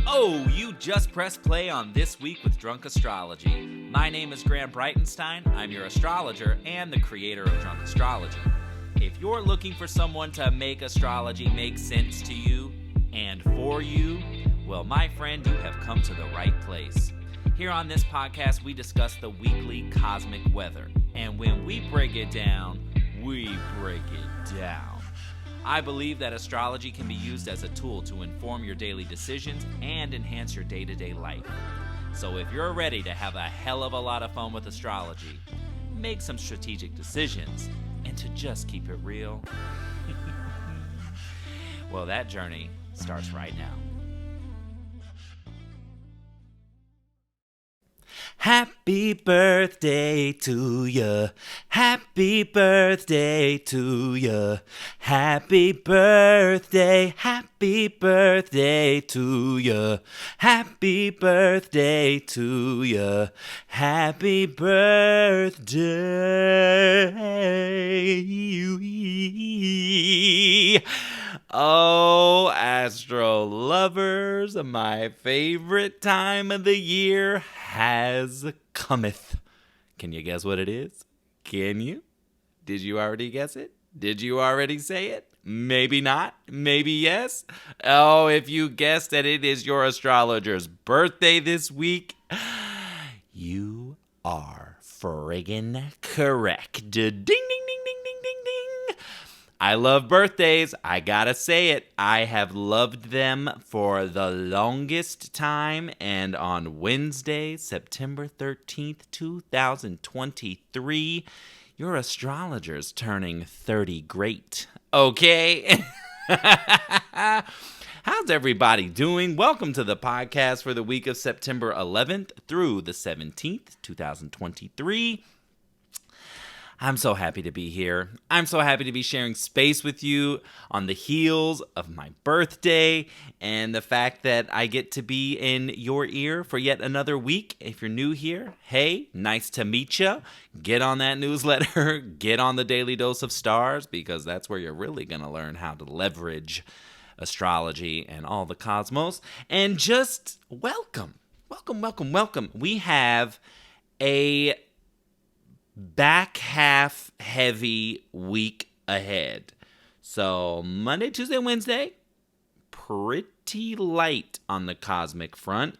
Oh, you just pressed play on This Week with Drunk Astrology. My name is Graham Breitenstein. I'm your astrologer and the creator of Drunk Astrology. If you're looking for someone to make astrology make sense to you and for you, well, my friend, you have come to the right place. Here on this podcast, we discuss the weekly cosmic weather. And when we break it down, we break it down. I believe that astrology can be used as a tool to inform your daily decisions and enhance your day-to-day life. So if you're ready to have a hell of a lot of fun with astrology, make some strategic decisions, and to just keep it real, well, that journey starts right now. Happy birthday to ya. Happy birthday to ya. Happy birthday to ya. Happy birthday to ya. Happy birthday. Oh, astro lovers, my favorite time of the year has cometh. Can you guess what it is? Can you? Did you already guess it? Did you already say it? Maybe not. Maybe yes. Oh, if you guessed that it is your astrologer's birthday this week, you are friggin' correct. Ding, ding, ding, ding, ding, ding, ding. I love birthdays. I gotta say it. I have loved them for the longest time. And on Wednesday, September 13th, 2023, your astrologer's turning 30 great. Okay? How's everybody doing? Welcome to the podcast for the week of September 11th through the 17th, 2023. I'm so happy to be here. I'm so happy to be sharing space with you on the heels of my birthday and the fact that I get to be in your ear for yet another week. If you're new here, hey, nice to meet you. Get on that newsletter. Get on the Daily Dose of Stars, because that's where you're really going to learn how to leverage astrology and all the cosmos. And just welcome. We have a back half heavy week ahead. So Monday, Tuesday, Wednesday, pretty light on the cosmic front.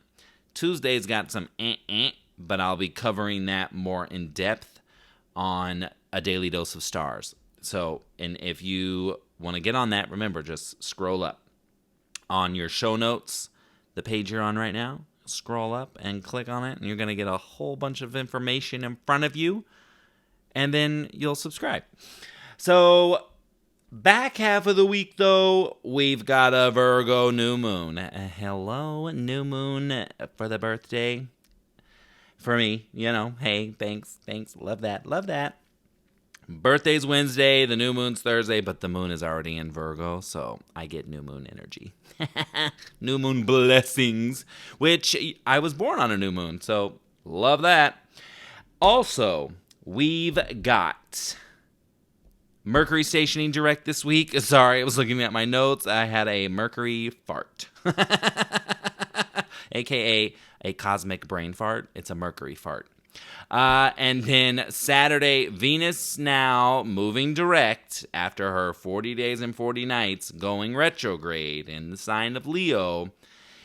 Tuesday's got some but I'll be covering that more in depth on a Daily Dose of Stars. So, and if you want to get on that, remember, just scroll up on your show notes, the page you're on right now, scroll up and click on it, and you're going to get a whole bunch of information in front of you. And then you'll subscribe. So, back half of the week, though, we've got a Virgo New Moon. Hello, New Moon for the birthday. For me, hey, thanks. Love that. Birthday's Wednesday, the New Moon's Thursday, but the moon is already in Virgo, so I get New Moon energy. New Moon blessings, which I was born on a new moon, so love that. Also, we've got Mercury stationing direct this week. Sorry, I was looking at my notes. I had a Mercury fart. AKA a cosmic brain fart. It's a Mercury fart. And then Saturday, Venus now moving direct after her 40 days and 40 nights going retrograde in the sign of Leo.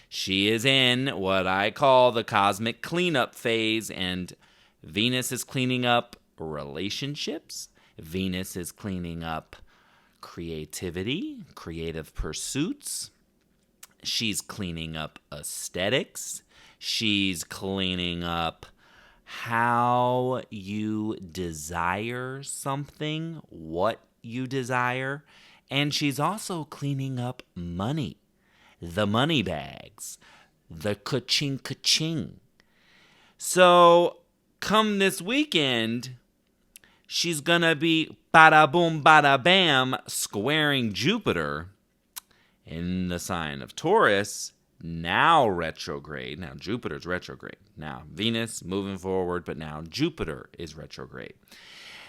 She is in what I call the cosmic cleanup phase, and Venus is cleaning up relationships. Venus is cleaning up creativity, creative pursuits. She's cleaning up aesthetics. She's cleaning up how you desire something, what you desire. And she's also cleaning up money, the money bags, the ka-ching. So come this weekend, she's gonna be bada boom, bada bam, squaring Jupiter in the sign of Taurus, now retrograde. Now Jupiter's retrograde. Now Venus moving forward, but now Jupiter is retrograde.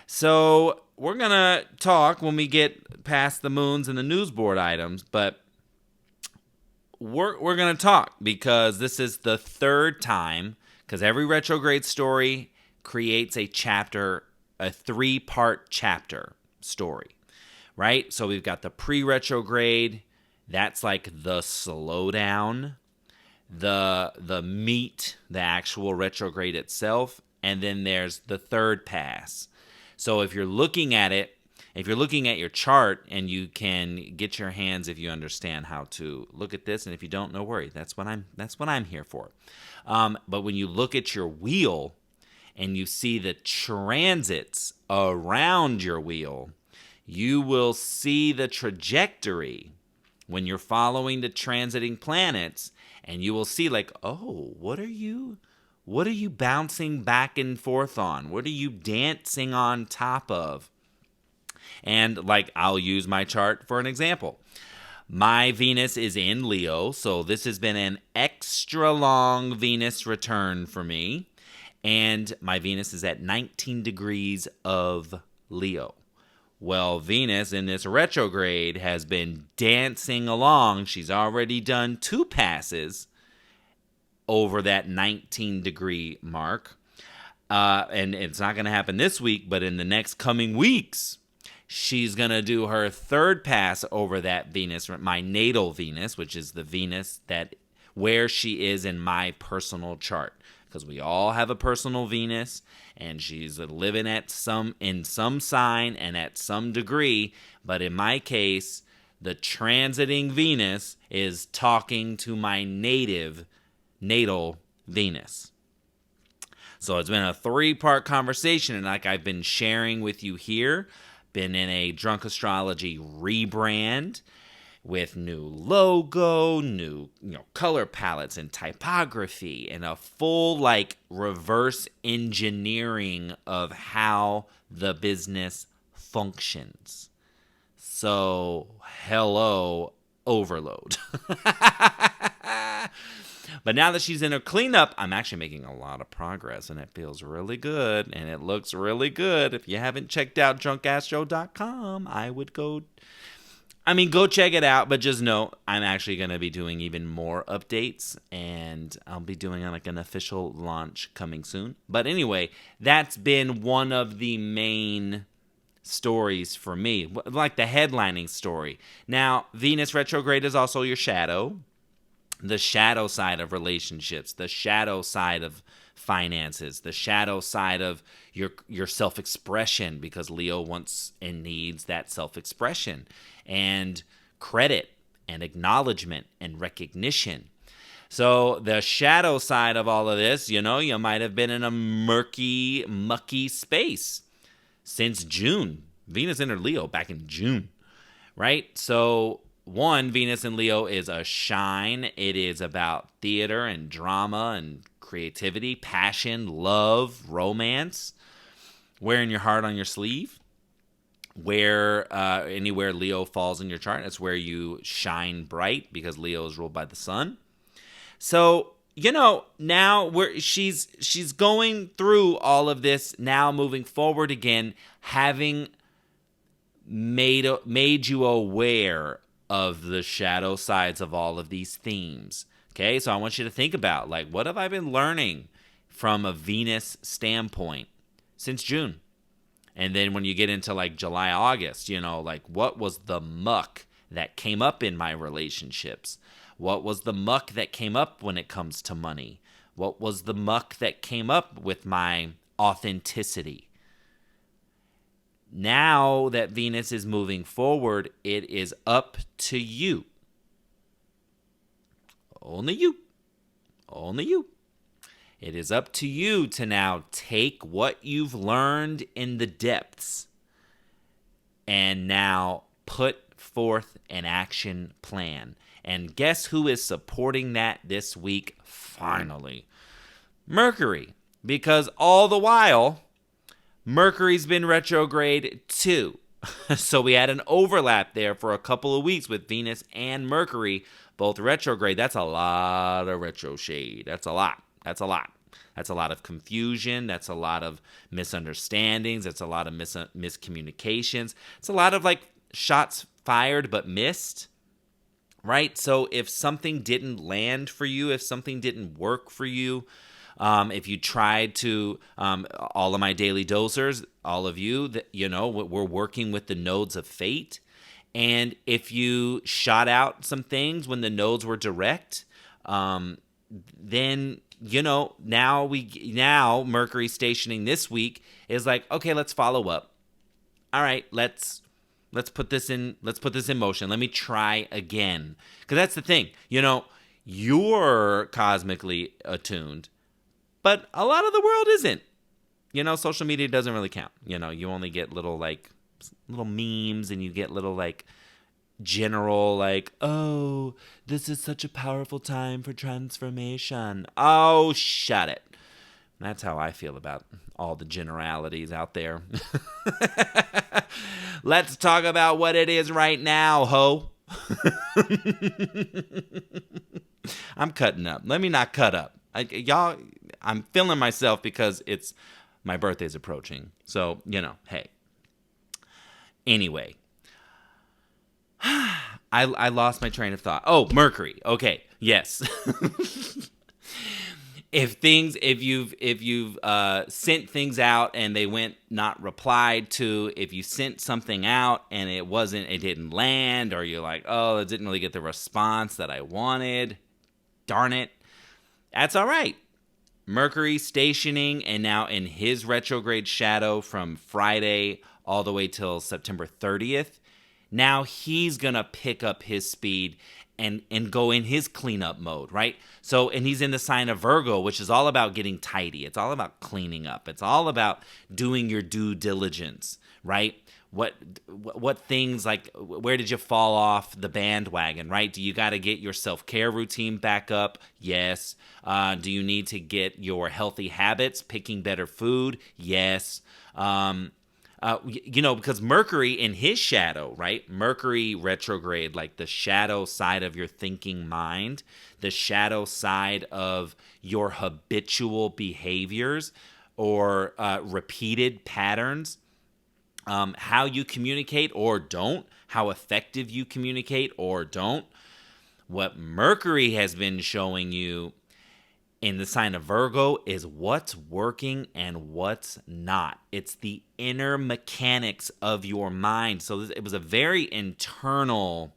So we're gonna talk when we get past the moons and the news board items, but we're going to talk because this is the third time, because every retrograde story creates a chapter, a 3-part chapter story, right? So we've got the pre-retrograde, that's like the slowdown, the meat, the actual retrograde itself, and then there's the third pass. So if you're looking at it, if you're looking at your chart, and you can get your hands if you understand how to look at this, and if you don't, no worry. That's what I'm here for. But when you look at your wheel and you see the transits around your wheel, you will see the trajectory when you're following the transiting planets, and you will see like, oh, what are you bouncing back and forth on? What are you dancing on top of? And like, I'll use my chart for an example. My Venus is in Leo, so this has been an extra long Venus return for me. And my Venus is at 19 degrees of Leo. Well, Venus in this retrograde has been dancing along. She's already done 2 passes over that 19-degree mark. And it's not going to happen this week, but in the next coming weeks, she's going to do her 3rd pass over that Venus, my natal Venus, which is the Venus that where she is in my personal chart. Because we all have a personal Venus, and she's living in some sign and at some degree. But in my case, the transiting Venus is talking to my natal Venus. So it's been a 3-part conversation, and like I've been sharing with you here, been in a Drunk Astrology rebrand with new logo, new color palettes and typography, and a full reverse engineering of how the business functions. So, hello, overload. But now that she's in her cleanup, I'm actually making a lot of progress, and it feels really good, and it looks really good. If you haven't checked out drunkastro.com, I would go check it out, but just know I'm actually going to be doing even more updates, and I'll be doing an official launch coming soon. But anyway, that's been one of the main stories for me, like the headlining story. Now, Venus retrograde is also your shadow. The shadow side of relationships, the shadow side of finances, the shadow side of your self-expression, because Leo wants and needs that self-expression and credit and acknowledgement and recognition. So the shadow side of all of this, you might have been in a murky, mucky space since June. Venus entered Leo back in June, right? So Venus in Leo is a shine. It is about theater and drama and creativity, passion, love, romance, wearing your heart on your sleeve. Anywhere Leo falls in your chart, that's where you shine bright, because Leo is ruled by the sun. So, now she's going through all of this now, moving forward again, having made you aware of the shadow sides of all of these themes. Okay, so I want you to think about, what have I been learning from a Venus standpoint since June? And then when you get into July, August, what was the muck that came up in my relationships? What was the muck that came up when it comes to money? What was the muck that came up with my authenticity? Now that Venus is moving forward, it is up to you. Only you. Only you. It is up to you to now take what you've learned in the depths and now put forth an action plan. And guess who is supporting that this week, finally? Mercury. Because all the while, Mercury's been retrograde too. So we had an overlap there for a couple of weeks with Venus and Mercury, both retrograde. That's a lot of retro shade. That's a lot. That's a lot. That's a lot of confusion. That's a lot of misunderstandings. That's a lot of miscommunications. It's a lot of shots fired but missed. right? So if something didn't land for you, if something didn't work for you, if you tried to, all of my daily dosers, all of you, that we're working with the nodes of fate. And if you shot out some things when the nodes were direct, then now Mercury stationing this week is like, okay, let's follow up. All right, let's put this in motion. Let me try again. Because that's the thing. You're cosmically attuned, but a lot of the world isn't. Social media doesn't really count. You only get little memes, and you get little general oh, this is such a powerful time for transformation. Oh, shut it. That's how I feel about all the generalities out there. Let's talk about what it is right now, ho. I'm cutting up. Let me not cut up. I'm feeling myself because my birthday's approaching. So, hey. Anyway. I lost my train of thought. Oh, Mercury. Okay. Yes. If you've sent things out and they went not replied to, if you sent something out and it didn't land, or you're like, oh, it didn't really get the response that I wanted, darn it, that's all right. Mercury stationing and now in his retrograde shadow from Friday all the way till September 30th. Now he's going to pick up his speed and go in his cleanup mode, right? So, and he's in the sign of Virgo, which is all about getting tidy. It's all about cleaning up. It's all about doing your due diligence, right? What things, where did you fall off the bandwagon, right? Do you got to get your self-care routine back up? Yes. Do you need to get your healthy habits, picking better food? Yes. Because Mercury in his shadow, right? Mercury retrograde, like the shadow side of your thinking mind, the shadow side of your habitual behaviors or repeated patterns, how you communicate or don't, how effective you communicate or don't. What Mercury has been showing you in the sign of Virgo is what's working and what's not. It's the inner mechanics of your mind. So it was a very internal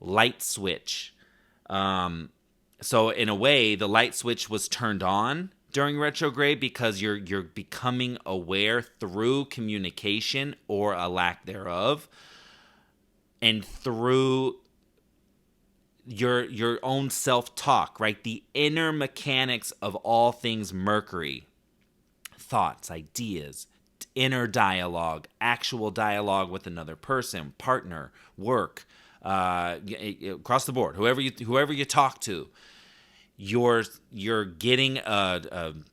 light switch. So in a way, the light switch was turned on during retrograde because you're becoming aware through communication or a lack thereof, and through your own self-talk, right? The inner mechanics of all things Mercury. Thoughts, ideas, inner dialogue, actual dialogue with another person, partner, work, across the board, whoever you talk to, you're getting an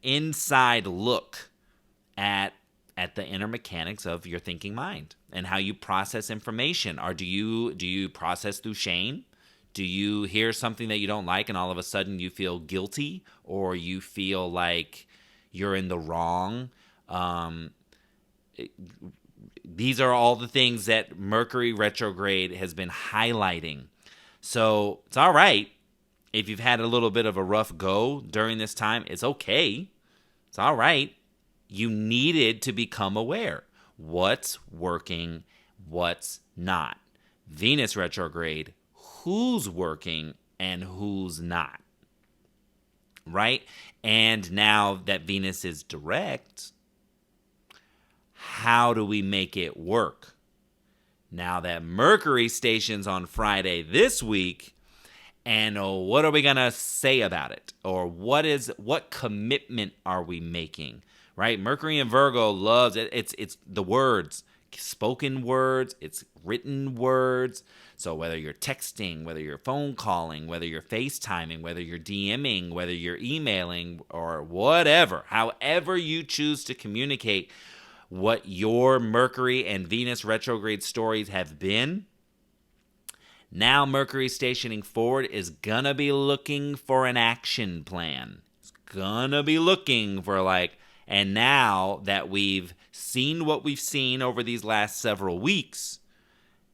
inside look at the inner mechanics of your thinking mind and how you process information. Or do you process through shame? Do you hear something that you don't like and all of a sudden you feel guilty, or you feel like you're in the wrong? These are all the things that Mercury retrograde has been highlighting. So it's all right if you've had a little bit of a rough go during this time. It's okay. It's all right. You needed to become aware. What's working, what's not. Venus retrograde, who's working and who's not, right? And now that Venus is direct, how do we make it work? Now that Mercury stations on Friday this week, and what are we going to say about it? Or what commitment are we making, right? Mercury in Virgo loves it. It's the words, spoken words, it's written words. So whether you're texting, whether you're phone calling, whether you're FaceTiming, whether you're DMing, whether you're emailing, or whatever, however you choose to communicate what your Mercury and Venus retrograde stories have been, now Mercury stationing forward is going to be looking for an action plan. It's going to be looking for and now that we've seen what we've seen over these last several weeks,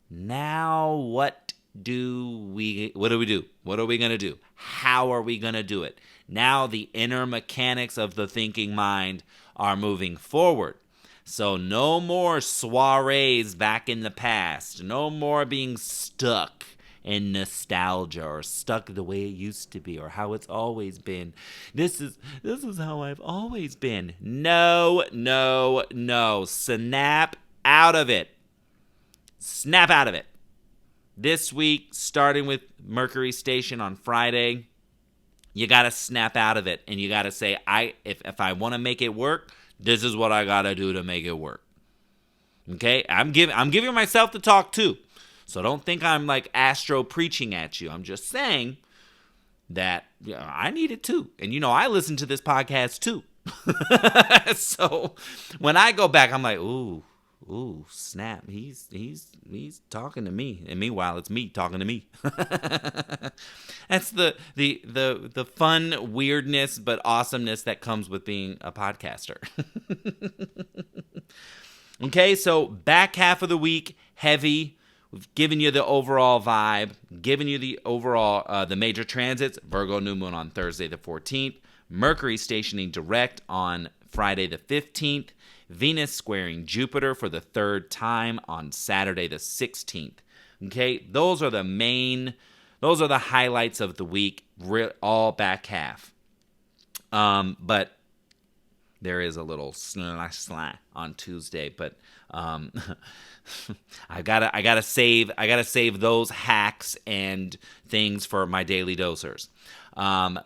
now what do we do? What are we going to do? How are we going to do it? Now the inner mechanics of the thinking mind are moving forward. So no more soirees back in the past. No more being stuck in nostalgia or stuck the way it used to be or how it's always been. This is how I've always been. No. Snap out of it. Snap out of it. This week, starting with Mercury station on Friday, you got to snap out of it and you got to say, if I want to make it work, this is what I got to do to make it work. Okay? I'm giving myself the talk too. So don't think I'm like astro preaching at you. I'm just saying that I need it too. And I listen to this podcast too. So when I go back, I'm like, ooh, snap. He's talking to me. And meanwhile, it's me talking to me. That's the fun weirdness but awesomeness that comes with being a podcaster. Okay, so back half of the week, heavy. We've given you the overall vibe, given you the overall, the major transits. Virgo New Moon on Thursday the 14th. Mercury stationing direct on Friday the 15th. Venus squaring Jupiter for the third time on Saturday the 16th. Okay, those are the highlights of the week, all back half. But there is a little slash on Tuesday, but I gotta save those hacks and things for my daily dosers.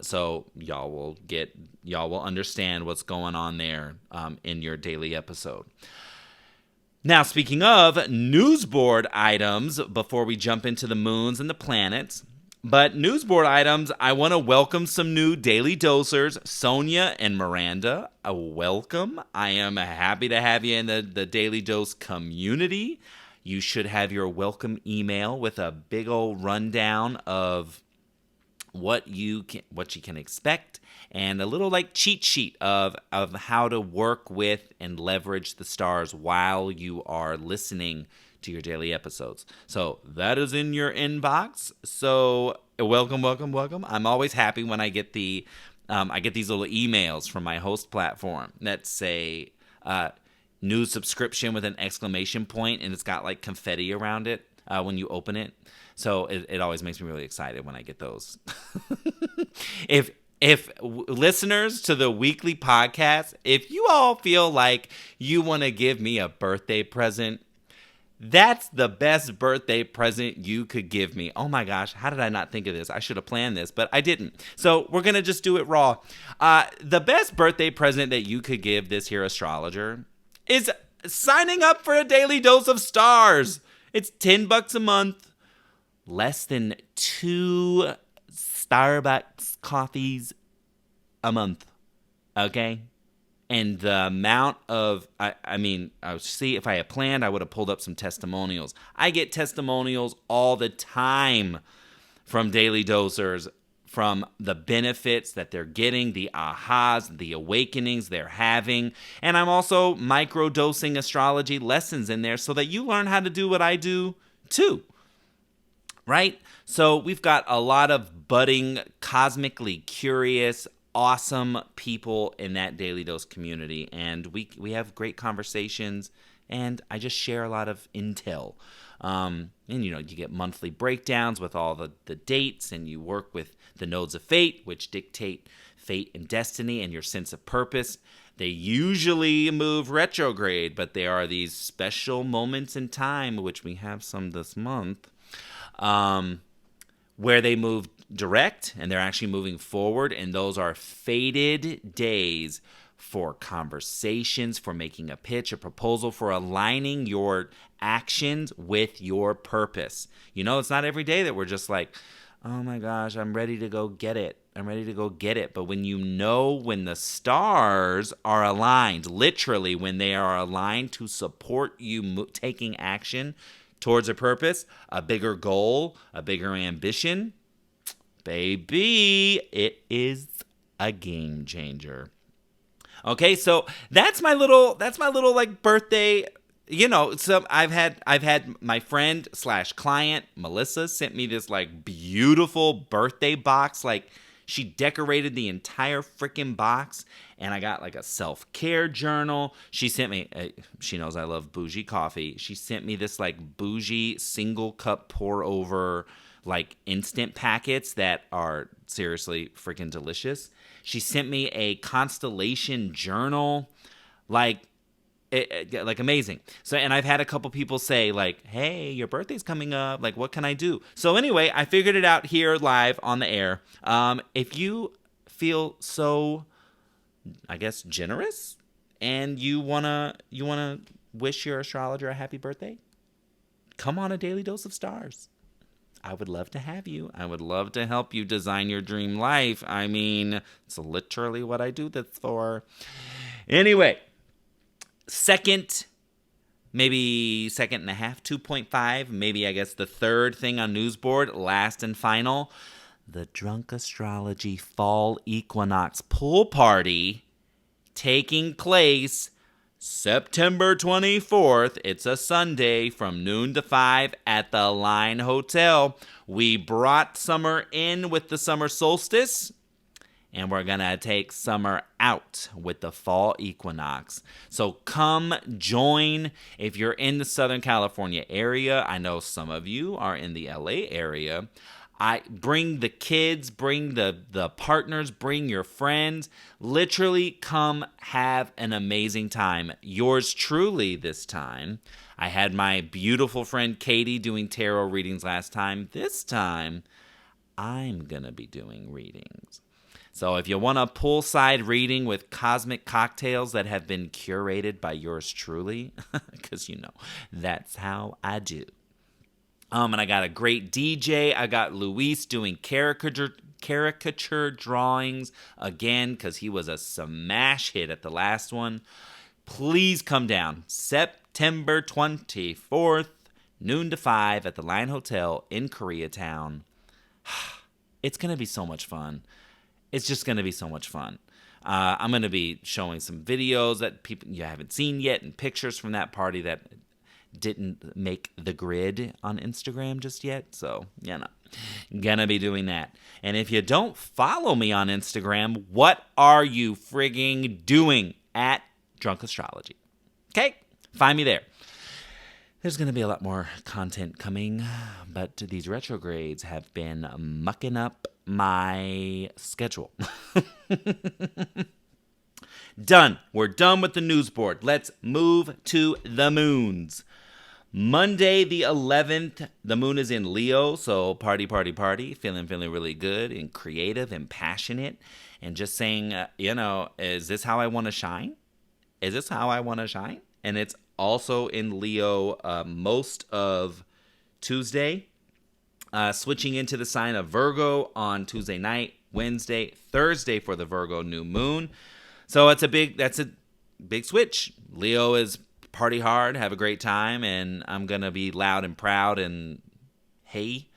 So y'all will understand what's going on there in your daily episode. Now, speaking of news board items, before we jump into the moons and the planets, but news board items, I want to welcome some new daily dosers, Sonia and Miranda. Welcome. I am happy to have you in the Daily Dose community. You should have your welcome email with a big old rundown of what you can expect and a little like cheat sheet of how to work with and leverage the stars while you are listening to your daily episodes. So that is in your inbox. So welcome. I'm always happy when I get these little emails from my host platform that say new subscription with an exclamation point, and it's got like confetti around it when you open it. So it always makes me really excited when I get those. If listeners to the weekly podcast, if you all feel like you want to give me a birthday present, that's the best birthday present you could give me. Oh my gosh, how did I not think of this? I should have planned this, but I didn't. So we're going to just do it raw. The best birthday present that you could give this here astrologer is signing up for a daily dose of stars. It's $10 a month. Less than 2 Starbucks coffees a month, okay? And the amount of, see, if I had planned, I would have pulled up some testimonials. I get testimonials all the time from daily dosers, from the benefits that they're getting, the ahas, the awakenings they're having. And I'm also micro-dosing astrology lessons in there so that you learn how to do what I do too. Right? So we've got a lot of budding, cosmically curious, awesome people in that Daily Dose community. And we have great conversations, and I just share a lot of intel. And, you get monthly breakdowns with all the dates, and you work with the nodes of fate, which dictate fate and destiny and your sense of purpose. They usually move retrograde, but there are these special moments in time, which we have some this month, where they move direct and they're actually moving forward, and those are fated days for conversations, for making a pitch, a proposal, for aligning your actions with your purpose. It's not every day that we're just like, oh my gosh, I'm ready to go get it. But when when the stars are aligned, literally when they are aligned to support you taking action towards a purpose, a bigger goal, a bigger ambition, baby, it is a game changer. Okay, so that's my little like birthday So I've had my friend / client Melissa sent me this like beautiful birthday box. Like she decorated the entire freaking box, and I got like a self-care journal. She sent me. She knows I love bougie coffee. She sent me this like bougie single cup pour over like instant packets that are seriously freaking delicious. She sent me a constellation journal, like amazing. So, and I've had a couple people say like, "Hey, your birthday's coming up. Like, what can I do?" So anyway, I figured it out here live on the air. If you feel so, I guess, generous, and you wanna wish your astrologer a happy birthday, come on a daily dose of stars. I would love to have you. I would love to help you design your dream life. I mean, it's literally what I do this for. Anyway, maybe second and a half, 2.5, maybe I guess the third thing on Newsboard, last and final, the Drunk Astrology Fall Equinox Pool Party taking place September 24th. It's a Sunday from noon to 5 at the Line Hotel. We brought summer in with the summer solstice, and we're going to take summer out with the fall equinox. So come join if you're in the Southern California area. I know some of you are in the LA area. I bring the kids, bring the partners, bring your friends. Literally come have an amazing time. Yours truly this time. I had my beautiful friend Katie doing tarot readings last time. This time, I'm going to be doing readings. So if you want a poolside reading with cosmic cocktails that have been curated by yours truly, because that's how I do. And I got a great DJ. I got Luis doing caricature drawings again because he was a smash hit at the last one. Please come down September 24th, noon to 5 at the Line Hotel in Koreatown. It's going to be so much fun. It's just going to be so much fun. I'm going to be showing some videos that people you haven't seen yet and pictures from that party that didn't make the grid on Instagram just yet. So, gonna be doing that. And if you don't follow me on Instagram, what are you frigging doing? At Drunk Astrology. Okay? Find me there. There's going to be a lot more content coming, but these retrogrades have been mucking up my schedule. Done. We're done with the news board. Let's move to the moons. Monday the 11th, the moon is in Leo, so party, feeling really good and creative and passionate and just saying, is this how I want to shine? Is this how I want to shine? And it's also in Leo most of Tuesday, switching into the sign of Virgo on Tuesday night, Wednesday, Thursday for the Virgo New Moon. So that's a big switch. Leo is party hard, have a great time, and I'm going to be loud and proud and hey.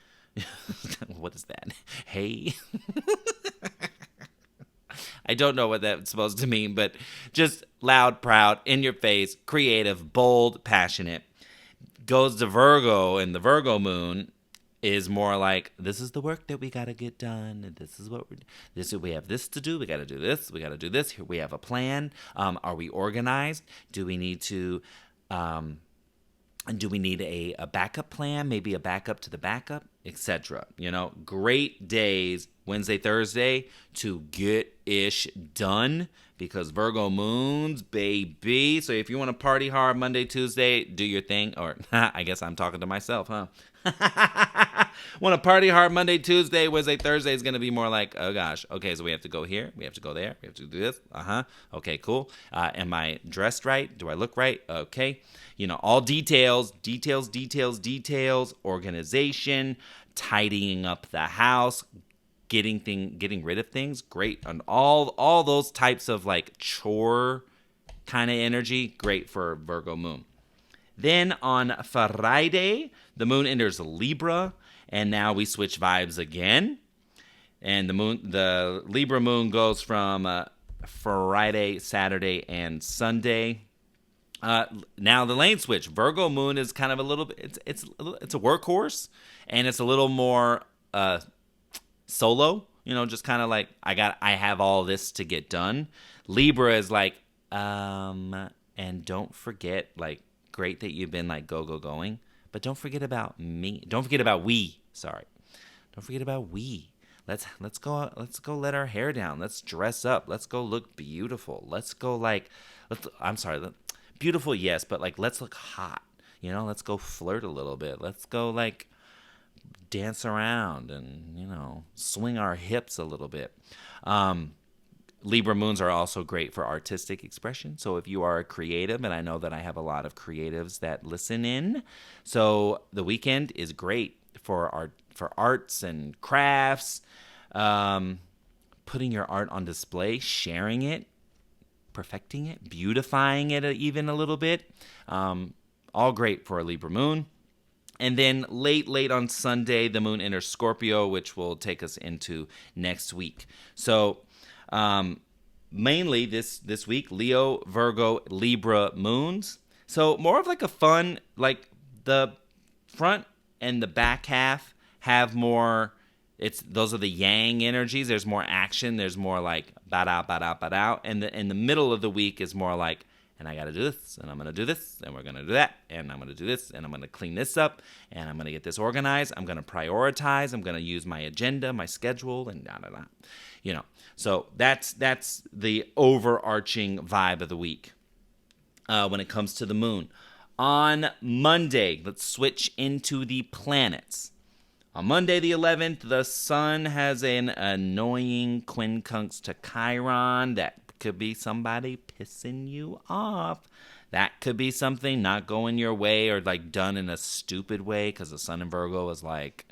What is that? Hey. I don't know what that's supposed to mean, but just loud, proud, in your face, creative, bold, passionate. Goes to Virgo, and the Virgo moon is more like, this is the work that we got to get done. This is what we have this to do. We got to do this. We got to do this. Here we have a plan. Are we organized? Do we need to a backup plan? Maybe a backup to the backup, etc. Great days, Wednesday, Thursday, to get ish done because Virgo moons, baby. So if you want to party hard Monday, Tuesday, do your thing. Or I guess I'm talking to myself, huh? Want to party hard Monday, Tuesday, Wednesday, Thursday is going to be more like, oh gosh, okay, so we have to go here, we have to go there, we have to do this, okay, cool. Am I dressed right? Do I look right? Okay. All details, organization, tidying up the house, getting rid of things, great. And all those types of like chore kind of energy, great for Virgo moon. Then on Friday, the moon enters Libra, and now we switch vibes again. And the Libra moon goes from Friday, Saturday, and Sunday. Now the lane switch. Virgo Moon is kind of a little bit. It's a workhorse, and it's a little more solo. Just kind of like I have all this to get done. Libra is like, and don't forget, like, great that you've been like going, but don't forget about me. Don't forget about we. Sorry, don't forget about we. Let's go let our hair down. Let's dress up. Let's go look beautiful. Beautiful, yes, but like let's look hot. Let's go flirt a little bit. Let's go like dance around and swing our hips a little bit. Libra moons are also great for artistic expression. So if you are a creative, and I know that I have a lot of creatives that listen in, so the weekend is great for arts and crafts, putting your art on display, sharing it, perfecting it, beautifying it even a little bit. All great for a Libra moon. And then late on Sunday, the moon enters Scorpio, which will take us into next week. So mainly this week, Leo, Virgo, Libra moons. So more of like a fun, like the front and the back half have more. Those are the yang energies. There's more action. There's more like ba-da, ba-da, ba-da. And the middle of the week is more like, and I got to do this, and I'm going to do this, and we're going to do that, and I'm going to do this, and I'm going to clean this up, and I'm going to get this organized. I'm going to prioritize. I'm going to use my agenda, my schedule, and da-da-da. So that's the overarching vibe of the week when it comes to the moon. On Monday, let's switch into the planets. On Monday the 11th, the sun has an annoying quincunx to Chiron. That could be somebody pissing you off. That could be something not going your way or like done in a stupid way, because the sun in Virgo is like,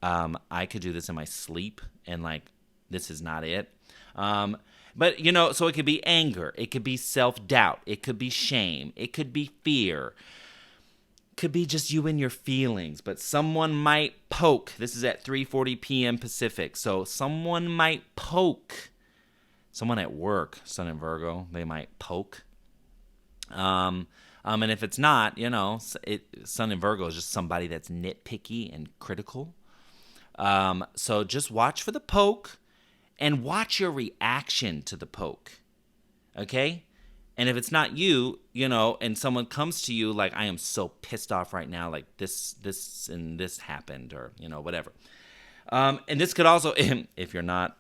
I could do this in my sleep and like this is not it. But so it could be anger, it could be self-doubt, it could be shame, it could be fear. Could be just you and your feelings, but someone might poke. This is at 3:40 p.m. Pacific, so someone might poke. Someone at work, sun in Virgo, they might poke. And if it's not, sun in Virgo is just somebody that's nitpicky and critical. So just watch for the poke, and watch your reaction to the poke. Okay. And if it's not you, and someone comes to you like, I am so pissed off right now, like this and this happened, or whatever. And this could also, if you're not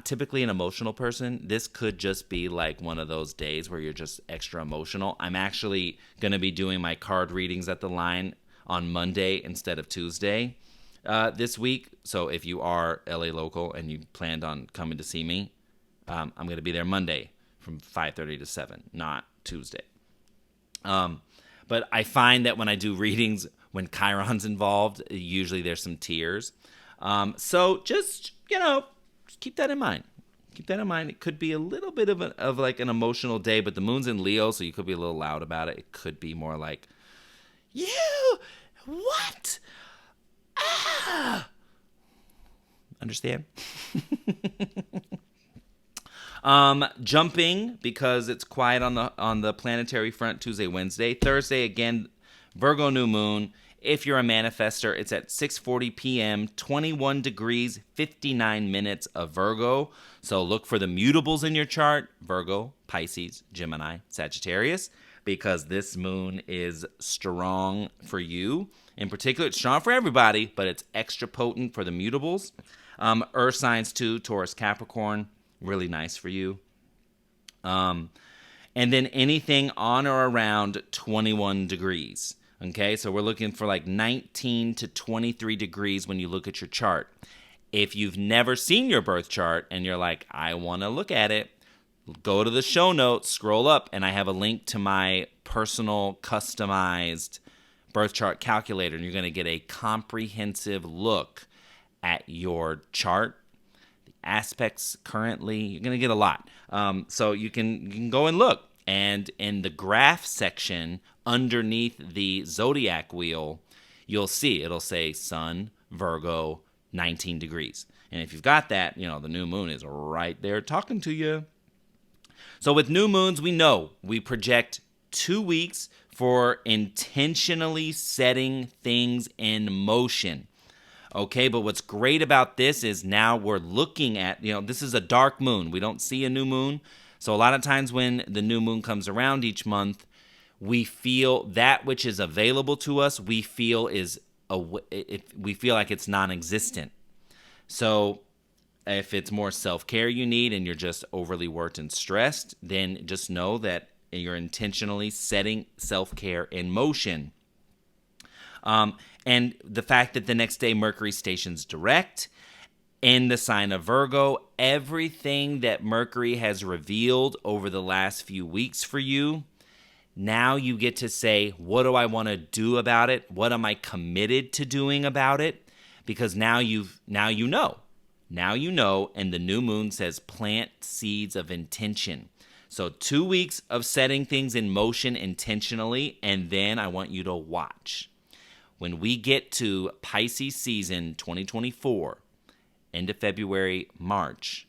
typically an emotional person, this could just be like one of those days where you're just extra emotional. I'm actually going to be doing my card readings at the line on Monday instead of Tuesday this week. So if you are LA local and you planned on coming to see me, I'm going to be there Monday from 5:30 to 7, not Tuesday. But I find that when I do readings, when Chiron's involved, usually there's some tears. So just keep that in mind. Keep that in mind. It could be a little bit of like an emotional day, but the moon's in Leo, so you could be a little loud about it. It could be more like, you, what? Ah! Understand? Jumping, because it's quiet on the planetary front, Tuesday, Wednesday. Thursday, again, Virgo New Moon. If you're a manifester, it's at 6:40 p.m., 21 degrees, 59 minutes of Virgo. So look for the mutables in your chart: Virgo, Pisces, Gemini, Sagittarius, because this moon is strong for you. In particular, it's strong for everybody, but it's extra potent for the mutables. Earth signs too, Taurus, Capricorn. Really nice for you. And then anything on or around 21 degrees. Okay, so we're looking for like 19 to 23 degrees when you look at your chart. If you've never seen your birth chart and you're like, I want to look at it, go to the show notes, scroll up, and I have a link to my personal customized birth chart calculator, and you're going to get a comprehensive look at your chart. Aspects currently, you're going to get a lot. So you can go and look. And in the graph section underneath the zodiac wheel, you'll see it'll say Sun, Virgo, 19 degrees. And if you've got that, the new moon is right there talking to you. So with new moons, we know we project 2 weeks for intentionally setting things in motion. Okay, but what's great about this is now we're looking at, this is a dark moon. We don't see a new moon. So a lot of times when the new moon comes around each month, we feel that which is available to us, we feel like it's non-existent. So if it's more self-care you need and you're just overly worked and stressed, then just know that you're intentionally setting self-care in motion. And the fact that the next day Mercury stations direct in the sign of Virgo, everything that Mercury has revealed over the last few weeks for you, now you get to say, what do I want to do about it? What am I committed to doing about it? Because now you know. Now you know, and the new moon says plant seeds of intention. So 2 weeks of setting things in motion intentionally, and then I want you to watch. When we get to Pisces season 2024, end of February, March,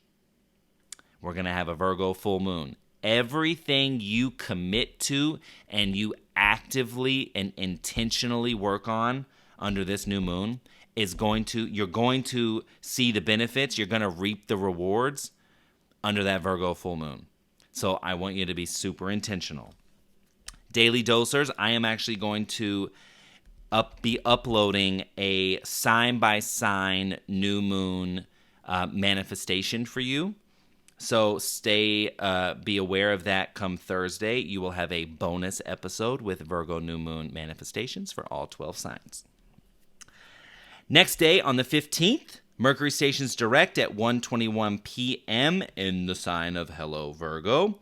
we're going to have a Virgo full moon. Everything you commit to and you actively and intentionally work on under this new moon you're going to see the benefits. You're going to reap the rewards under that Virgo full moon. So I want you to be super intentional. Daily Dosers, I am actually going to be uploading a sign-by-sign new moon manifestation for you. So be aware of that come Thursday. You will have a bonus episode with Virgo New Moon manifestations for all 12 signs. Next day, on the 15th, Mercury stations direct at 1:21 p.m. in the sign of Hello Virgo.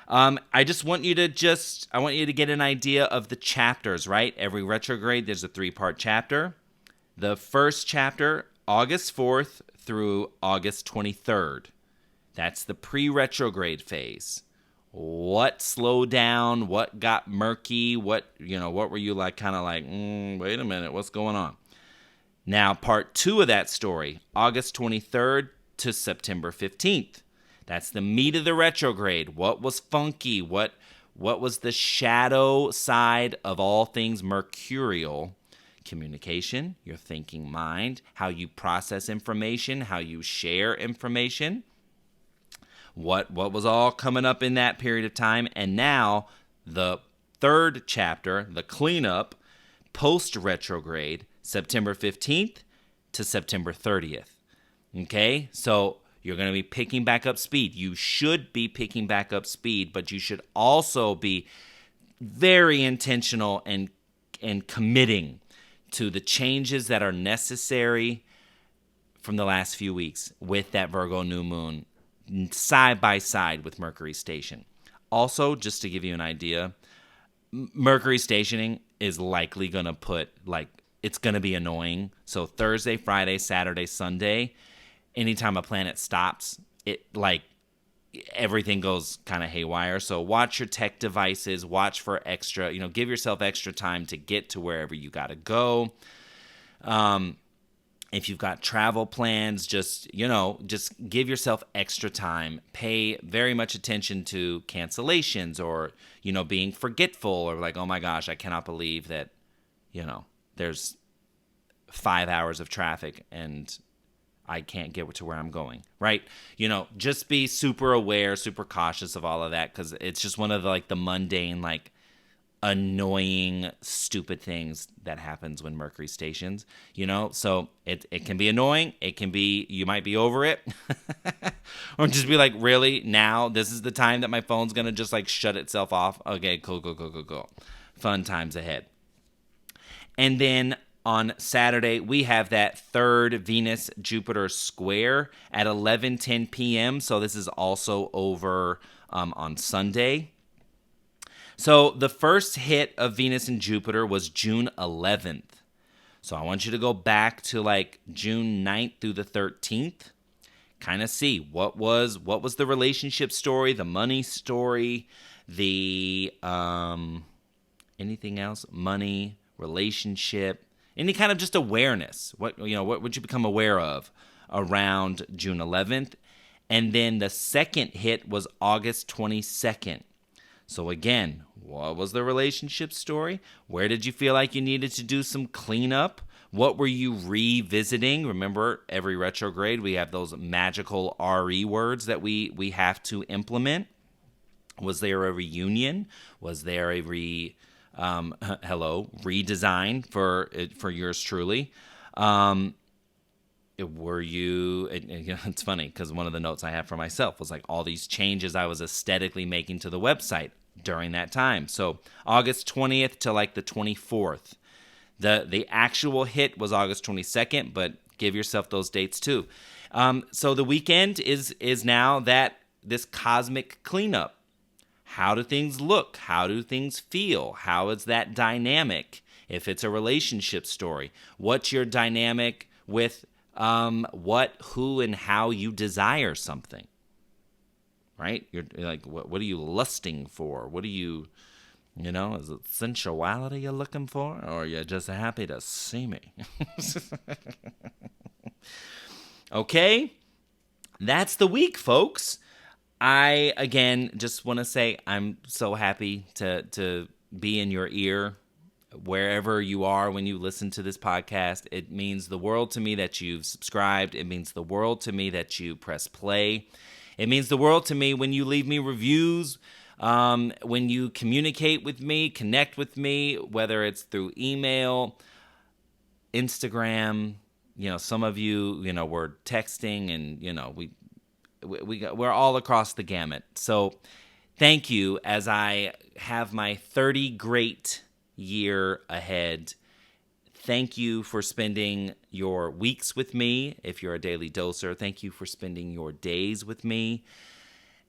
I want you to get an idea of the chapters, right? Every retrograde, there's a 3-part chapter. The first chapter, August 4th through August 23rd. That's the pre-retrograde phase. What slowed down? What got murky? What were you wait a minute, what's going on? Now, part 2 of that story, August 23rd to September 15th. That's the meat of the retrograde. What was funky? What was the shadow side of all things mercurial? Communication, your thinking mind, how you process information, how you share information. What was all coming up in that period of time? And now, the third chapter, the cleanup, post-retrograde, September 15th to September 30th. Okay? So you're going to be picking back up speed. You should be picking back up speed, but you should also be very intentional and committing to the changes that are necessary from the last few weeks with that Virgo new moon side by side with Mercury station. Also, just to give you an idea, Mercury stationing is likely going to it's going to be annoying. So Thursday, Friday, Saturday, Sunday, anytime a planet stops, everything goes kind of haywire. So watch your tech devices, watch for extra, give yourself extra time to get to wherever you got to go. If you've got travel plans, just give yourself extra time. Pay very much attention to cancellations or, being forgetful or oh my gosh, I cannot believe that, there's 5 hours of traffic and I can't get to where I'm going, right? Just be super aware, super cautious of all of that because it's just one of the mundane, annoying, stupid things that happens when Mercury stations, So it can be annoying. It can be, you might be over it. Or just be really? Now? This is the time that my phone's going to just shut itself off? Okay, cool. Fun times ahead. And then on Saturday, we have that third Venus-Jupiter square at 11:10 p.m. So this is also over on Sunday. So the first hit of Venus and Jupiter was June 11th. So I want you to go back to June 9th through the 13th. Kind of see what was the relationship story, the money story, the anything else, money, relationship, any kind of just awareness. What would you become aware of around June 11th? And then the second hit was August 22nd. So again, what was the relationship story? Where did you feel like you needed to do some cleanup? What were you revisiting? Remember, every retrograde, we have those magical RE words that we have to implement. Was there a reunion? Was there a redesign for yours truly? Were you, it's funny because one of the notes I have for myself was like all these changes I was aesthetically making to the website during that time. So August 20th to like the 24th. The actual hit was August 22nd, but give yourself those dates too. So the weekend is now this cosmic cleanup. How do things look? How do things feel? How is that dynamic? If it's a relationship story, what's your dynamic with what, who, and how you desire something? Right? You're like, what are you lusting for? What are you, is it sensuality you're looking for? Or are you just happy to see me? Okay? That's the week, folks. I, again, just want to say I'm so happy to be in your ear wherever you are when you listen to this podcast. It means the world to me that you've subscribed. It means the world to me that you press play. It means the world to me when you leave me reviews, when you communicate with me, connect with me, whether it's through email, Instagram. Some of you, we're texting, and we're all across the gamut. So thank you as I have my 30 great year ahead. Thank you for spending your weeks with me. If you're a daily doser, thank you for spending your days with me.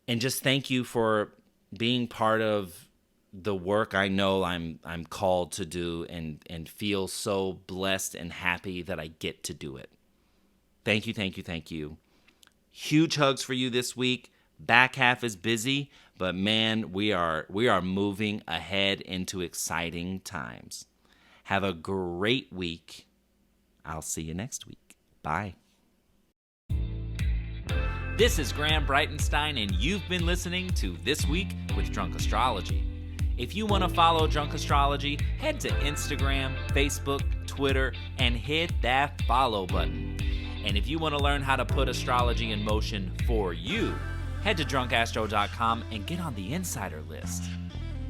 And just thank you for being part of the work I know I'm called to do and feel so blessed and happy that I get to do it. Thank you, thank you, thank you. Huge hugs for you this week. Back half is busy, but man, we are moving ahead into exciting times. Have a great week. I'll see you next week. Bye. This is Graham Breitenstein, and you've been listening to This Week with Drunk Astrology. If you want to follow Drunk Astrology, head to Instagram, Facebook, Twitter, and hit that follow button. And if you want to learn how to put astrology in motion for you, head to drunkastro.com and get on the insider list.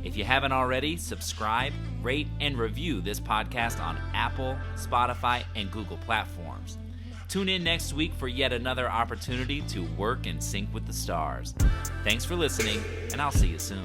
If you haven't already, subscribe, rate, and review this podcast on Apple, Spotify, and Google platforms. Tune in next week for yet another opportunity to work in sync with the stars. Thanks for listening, and I'll see you soon.